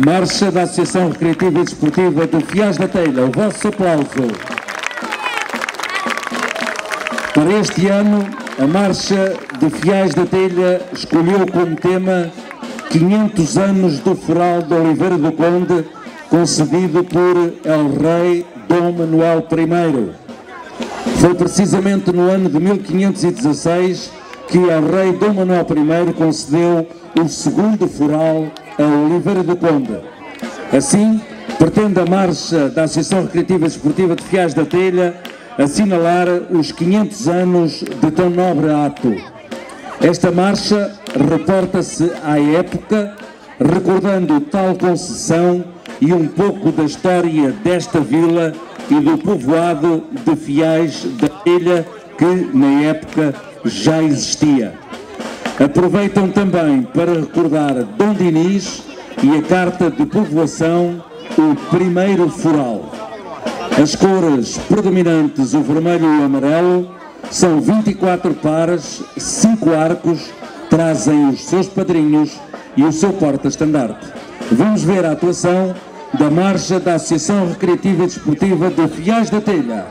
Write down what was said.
Marcha da Associação Recreativa e Desportiva de Fiais da Telha. O vosso aplauso. Para este ano, a Marcha de Fiais da Telha escolheu como tema 500 anos do Foral de Oliveira do Conde, concedido por El Rei Dom Manuel I. Foi precisamente no ano de 1516 que El Rei Dom Manuel I concedeu o segundo Foral a Oliveira do Conde. Assim, pretende a Marcha da Associação Recreativa e Desportiva de Fiais da Telha assinalar os 500 anos de tão nobre ato. Esta marcha reporta-se à época, recordando tal concessão e um pouco da história desta vila e do povoado de Fiais da Telha, que na época já existia. Aproveitam também para recordar Dom Dinis e a carta de povoação, o primeiro foral. As cores predominantes, o vermelho e o amarelo, são 24 pares, 5 arcos, trazem os seus padrinhos e o seu porta-estandarte. Vamos ver a atuação da Marcha da Associação Recreativa e Desportiva de Fiais da Telha.